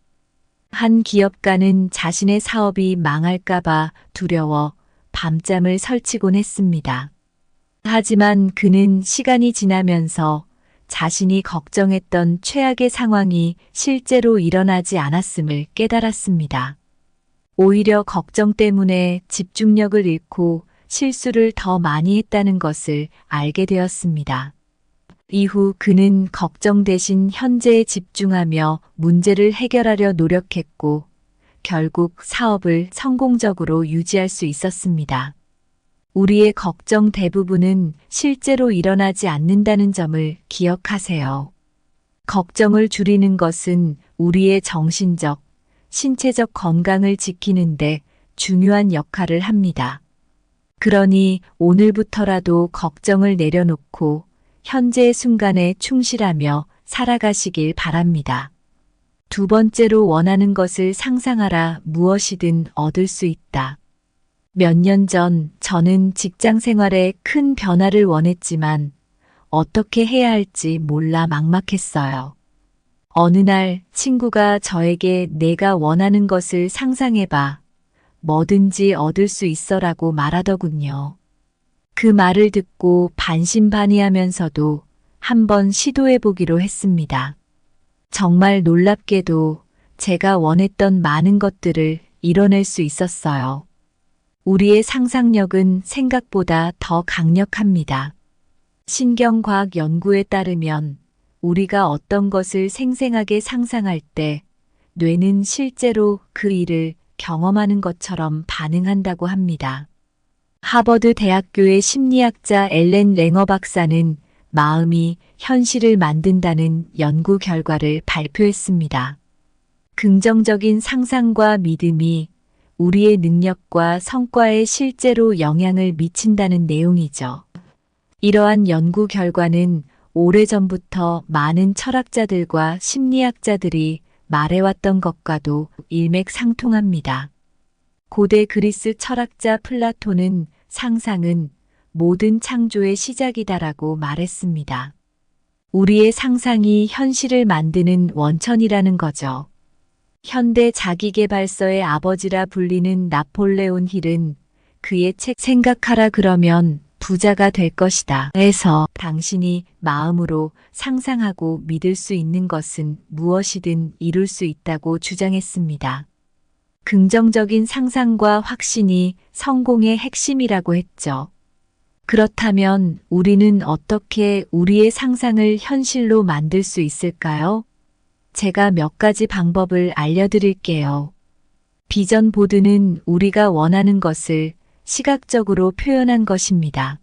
한 기업가는 자신의 사업이 망할까봐 두려워 밤잠을 설치곤 했습니다. 하지만 그는 시간이 지나면서 자신이 걱정했던 최악의 상황이 실제로 일어나지 않았음을 깨달았습니다. 오히려 걱정 때문에 집중력을 잃고 실수를 더 많이 했다는 것을 알게 되었습니다. 이후 그는 걱정 대신 현재에 집중하며 문제를 해결하려 노력했고 결국 사업을 성공적으로 유지할 수 있었습니다. 우리의 걱정 대부분은 실제로 일어나지 않는다는 점을 기억하세요. 걱정을 줄이는 것은 우리의 정신적, 신체적 건강을 지키는데 중요한 역할을 합니다. 그러니 오늘부터라도 걱정을 내려놓고 현재의 순간에 충실하며 살아가시길 바랍니다. 두 번째로 원하는 것을 상상하라. 무엇이든 얻을 수 있다. 몇 년 전 저는 직장 생활에 큰 변화를 원했지만 어떻게 해야 할지 몰라 막막했어요. 어느 날 친구가 저에게 내가 원하는 것을 상상해봐. 뭐든지 얻을 수 있어라고 말하더군요. 그 말을 듣고 반신반의하면서도 한번 시도해보기로 했습니다. 정말 놀랍게도 제가 원했던 많은 것들을 이뤄낼 수 있었어요. 우리의 상상력은 생각보다 더 강력합니다. 신경과학 연구에 따르면 우리가 어떤 것을 생생하게 상상할 때 뇌는 실제로 그 일을 경험하는 것처럼 반응한다고 합니다. 하버드 대학교의 심리학자 엘렌 랭어 박사는 마음이 현실을 만든다는 연구 결과를 발표했습니다. 긍정적인 상상과 믿음이 우리의 능력과 성과에 실제로 영향을 미친다는 내용이죠. 이러한 연구 결과는 오래전부터 많은 철학자들과 심리학자들이 말해왔던 것과도 일맥상통합니다. 고대 그리스 철학자 플라톤은 상상은 모든 창조의 시작이다라고 말했습니다. 우리의 상상이 현실을 만드는 원천이라는 거죠. 현대 자기계발서의 아버지라 불리는 나폴레온 힐은 그의 책 생각하라 그러면 부자가 될 것이다 에서 당신이 마음으로 상상하고 믿을 수 있는 것은 무엇이든 이룰 수 있다고 주장했습니다. 긍정적인 상상과 확신이 성공의 핵심이라고 했죠. 그렇다면 우리는 어떻게 우리의 상상을 현실로 만들 수 있을까요? 제가 몇 가지 방법을 알려드릴게요. 비전 보드는 우리가 원하는 것을 시각적으로 표현한 것입니다.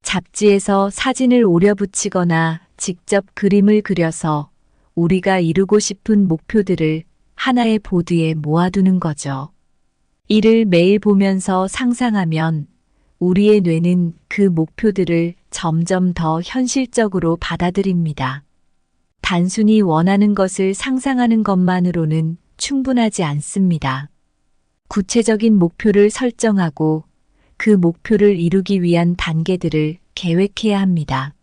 잡지에서 사진을 오려 붙이거나 직접 그림을 그려서 우리가 이루고 싶은 목표들을 하나의 보드에 모아두는 거죠. 이를 매일 보면서 상상하면 우리의 뇌는 그 목표들을 점점 더 현실적으로 받아들입니다. 단순히 원하는 것을 상상하는 것만으로는 충분하지 않습니다. 구체적인 목표를 설정하고 그 목표를 이루기 위한 단계들을 계획해야 합니다.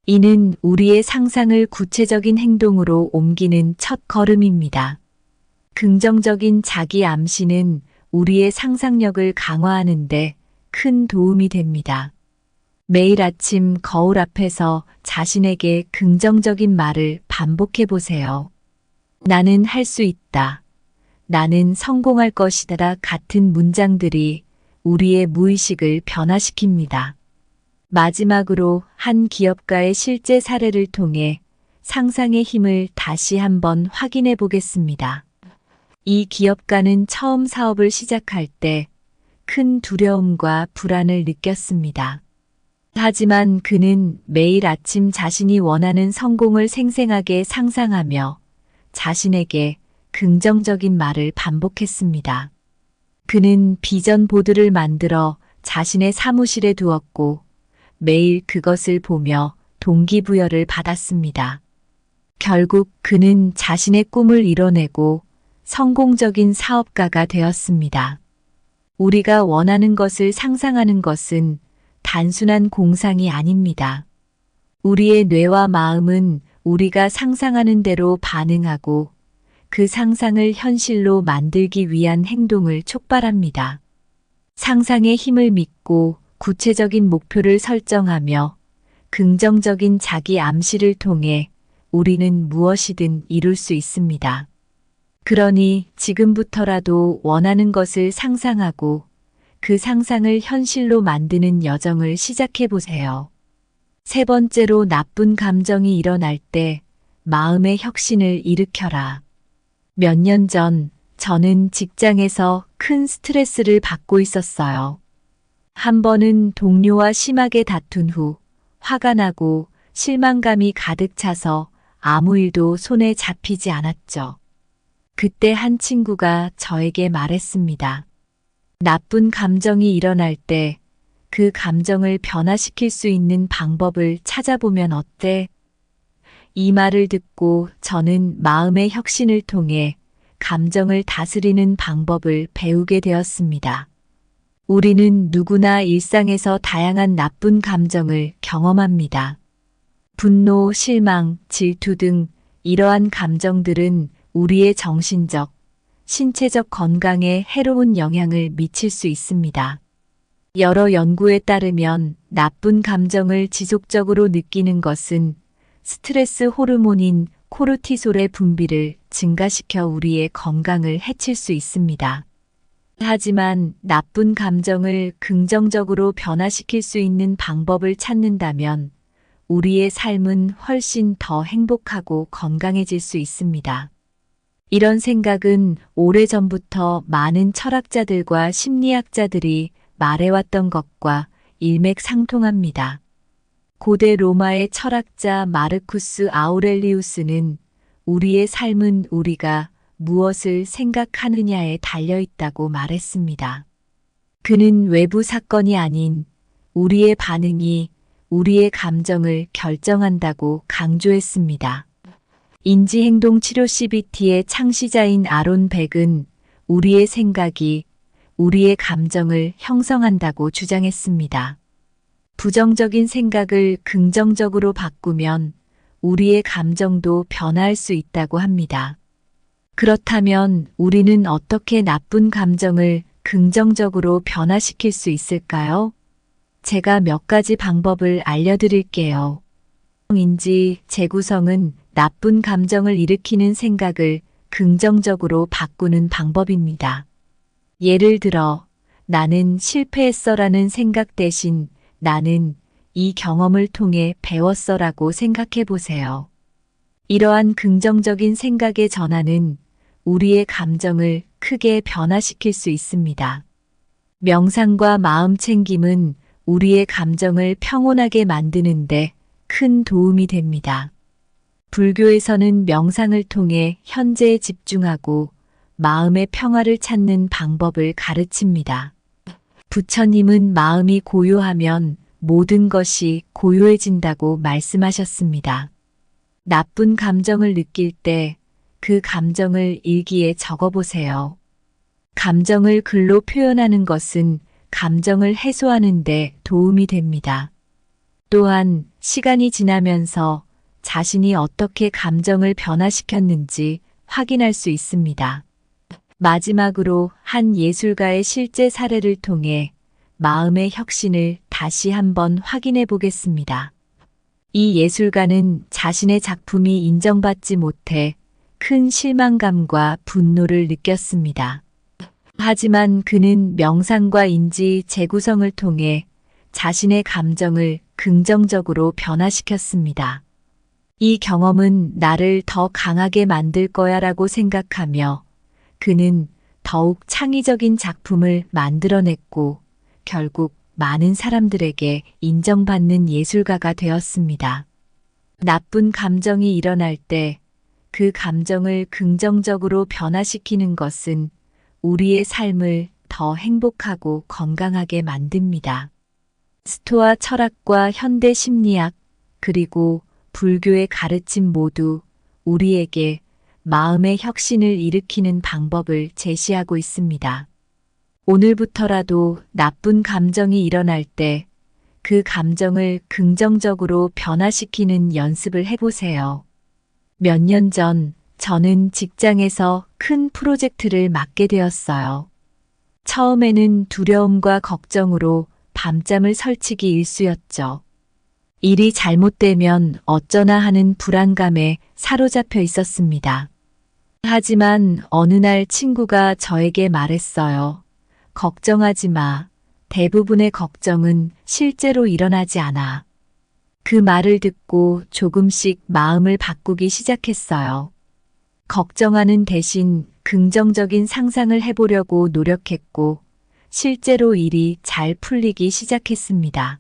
이는 우리의 상상을 구체적인 행동으로 옮기는 첫 걸음입니다. 긍정적인 자기 암시는 우리의 상상력을 강화하는데 큰 도움이 됩니다. 매일 아침 거울 앞에서 자신에게 긍정적인 말을 반복해 보세요. 나는 할 수 있다. 나는 성공할 것이다 같은 문장들이 우리의 무의식을 변화시킵니다. 마지막으로 한 기업가의 실제 사례를 통해 상상의 힘을 다시 한번 확인해 보겠습니다. 이 기업가는 처음 사업을 시작할 때 큰 두려움과 불안을 느꼈습니다. 하지만 그는 매일 아침 자신이 원하는 성공을 생생하게 상상하며 자신에게 긍정적인 말을 반복했습니다. 그는 비전 보드를 만들어 자신의 사무실에 두었고 매일 그것을 보며 동기부여를 받았습니다. 결국 그는 자신의 꿈을 이뤄내고 성공적인 사업가가 되었습니다. 우리가 원하는 것을 상상하는 것은 단순한 공상이 아닙니다. 우리의 뇌와 마음은 우리가 상상하는 대로 반응하고 그 상상을 현실로 만들기 위한 행동을 촉발합니다. 상상의 힘을 믿고 구체적인 목표를 설정하며 긍정적인 자기 암시를 통해 우리는 무엇이든 이룰 수 있습니다. 그러니 지금부터라도 원하는 것을 상상하고 그 상상을 현실로 만드는 여정을 시작해 보세요. 세 번째로 나쁜 감정이 일어날 때 마음의 혁신을 일으켜라. 몇 년 전 저는 직장에서 큰 스트레스를 받고 있었어요. 한 번은 동료와 심하게 다툰 후 화가 나고 실망감이 가득 차서 아무 일도 손에 잡히지 않았죠. 그때 한 친구가 저에게 말했습니다. 나쁜 감정이 일어날 때 그 감정을 변화시킬 수 있는 방법을 찾아보면 어때? 이 말을 듣고 저는 마음의 혁신을 통해 감정을 다스리는 방법을 배우게 되었습니다. 우리는 누구나 일상에서 다양한 나쁜 감정을 경험합니다. 분노, 실망, 질투 등 이러한 감정들은 우리의 정신적, 신체적 건강에 해로운 영향을 미칠 수 있습니다. 여러 연구에 따르면 나쁜 감정을 지속적으로 느끼는 것은 스트레스 호르몬인 코르티솔의 분비를 증가시켜 우리의 건강을 해칠 수 있습니다. 하지만 나쁜 감정을 긍정적으로 변화시킬 수 있는 방법을 찾는다면 우리의 삶은 훨씬 더 행복하고 건강해질 수 있습니다. 이런 생각은 오래전부터 많은 철학자들과 심리학자들이 말해왔던 것과 일맥상통합니다. 고대 로마의 철학자 마르쿠스 아우렐리우스는 우리의 삶은 우리가 무엇을 생각하느냐에 달려있다고 말했습니다. 그는 외부 사건이 아닌 우리의 반응이 우리의 감정을 결정한다고 강조했습니다. 인지행동치료 CBT의 창시자인 아론 백은 우리의 생각이 우리의 감정을 형성한다고 주장했습니다. 부정적인 생각을 긍정적으로 바꾸면 우리의 감정도 변화할 수 있다고 합니다. 그렇다면 우리는 어떻게 나쁜 감정을 긍정적으로 변화시킬 수 있을까요? 제가 몇 가지 방법을 알려드릴게요. 인지 재구성은 나쁜 감정을 일으키는 생각을 긍정적으로 바꾸는 방법입니다. 예를 들어, 나는 실패했어라는 생각 대신 나는 이 경험을 통해 배웠어라고 생각해 보세요. 이러한 긍정적인 생각의 전환은 우리의 감정을 크게 변화시킬 수 있습니다. 명상과 마음 챙김은 우리의 감정을 평온하게 만드는데 큰 도움이 됩니다. 불교에서는 명상을 통해 현재에 집중하고 마음의 평화를 찾는 방법을 가르칩니다. 부처님은 마음이 고요하면 모든 것이 고요해진다고 말씀하셨습니다. 나쁜 감정을 느낄 때 그 감정을 일기에 적어보세요. 감정을 글로 표현하는 것은 감정을 해소하는 데 도움이 됩니다. 또한 시간이 지나면서 자신이 어떻게 감정을 변화시켰는지 확인할 수 있습니다. 마지막으로 한 예술가의 실제 사례를 통해 마음의 혁신을 다시 한번 확인해 보겠습니다. 이 예술가는 자신의 작품이 인정받지 못해 큰 실망감과 분노를 느꼈습니다. 하지만 그는 명상과 인지 재구성을 통해 자신의 감정을 긍정적으로 변화시켰습니다. 이 경험은 나를 더 강하게 만들 거야라고 생각하며 그는 더욱 창의적인 작품을 만들어냈고 결국 많은 사람들에게 인정받는 예술가가 되었습니다. 나쁜 감정이 일어날 때 그 감정을 긍정적으로 변화시키는 것은 우리의 삶을 더 행복하고 건강하게 만듭니다. 스토아 철학과 현대 심리학 그리고 불교의 가르침 모두 우리에게 마음의 혁신을 일으키는 방법을 제시하고 있습니다. 오늘부터라도 나쁜 감정이 일어날 때 그 감정을 긍정적으로 변화시키는 연습을 해보세요. 몇 년 전 저는 직장에서 큰 프로젝트를 맡게 되었어요. 처음에는 두려움과 걱정으로 밤잠을 설치기 일쑤였죠. 일이 잘못되면 어쩌나 하는 불안감에 사로잡혀 있었습니다. 하지만 어느 날 친구가 저에게 말했어요. 걱정하지 마. 대부분의 걱정은 실제로 일어나지 않아. 그 말을 듣고 조금씩 마음을 바꾸기 시작했어요. 걱정하는 대신 긍정적인 상상을 해보려고 노력했고 실제로 일이 잘 풀리기 시작했습니다.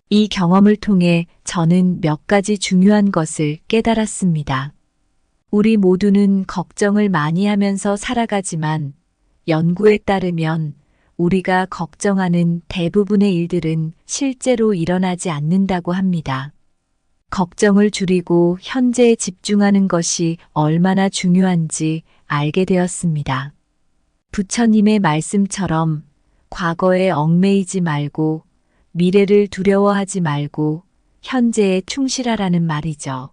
이 경험을 통해 저는 몇 가지 중요한 것을 깨달았습니다. 우리 모두는 걱정을 많이 하면서 살아가지만 연구에 따르면 우리가 걱정하는 대부분의 일들은 실제로 일어나지 않는다고 합니다. 걱정을 줄이고 현재에 집중하는 것이 얼마나 중요한지 알게 되었습니다. 부처님의 말씀처럼 과거에 얽매이지 말고 미래를 두려워하지 말고 현재에 충실하라는 말이죠.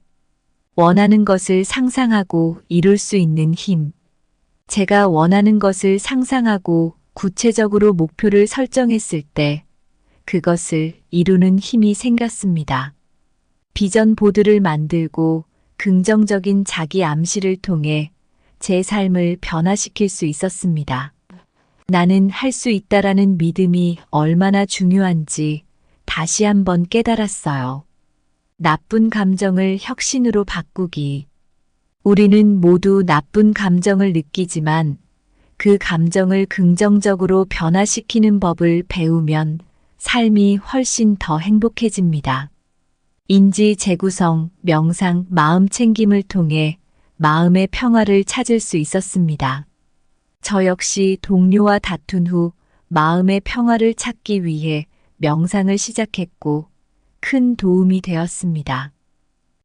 원하는 것을 상상하고 이룰 수 있는 힘. 제가 원하는 것을 상상하고 구체적으로 목표를 설정했을 때 그것을 이루는 힘이 생겼습니다. 비전 보드를 만들고 긍정적인 자기 암시를 통해 제 삶을 변화시킬 수 있었습니다. 나는 할 수 있다라는 믿음이 얼마나 중요한지 다시 한번 깨달았어요. 나쁜 감정을 혁신으로 바꾸기. 우리는 모두 나쁜 감정을 느끼지만 그 감정을 긍정적으로 변화시키는 법을 배우면 삶이 훨씬 더 행복해집니다. 인지 재구성, 명상, 마음 챙김을 통해 마음의 평화를 찾을 수 있었습니다. 저 역시 동료와 다툰 후 마음의 평화를 찾기 위해 명상을 시작했고 큰 도움이 되었습니다.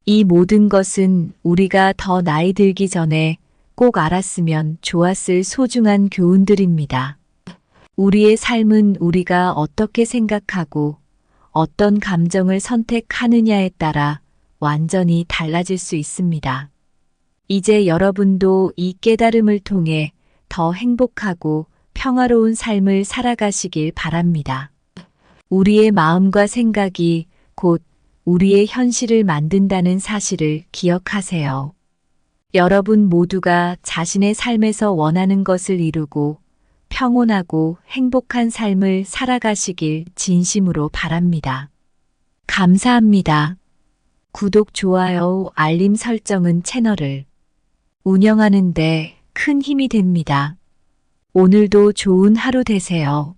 이 모든 것은 우리가 더 나이 들기 전에 꼭 알았으면 좋았을 소중한 교훈들입니다. 우리의 삶은 우리가 어떻게 생각하고 어떤 감정을 선택하느냐에 따라 완전히 달라질 수 있습니다. 이제 여러분도 이 깨달음을 통해 더 행복하고 평화로운 삶을 살아가시길 바랍니다. 우리의 마음과 생각이 곧 우리의 현실을 만든다는 사실을 기억하세요. 여러분 모두가 자신의 삶에서 원하는 것을 이루고 평온하고 행복한 삶을 살아가시길 진심으로 바랍니다. 감사합니다. 구독, 좋아요, 알림 설정은 채널을 운영하는 데 큰 힘이 됩니다. 오늘도 좋은 하루 되세요.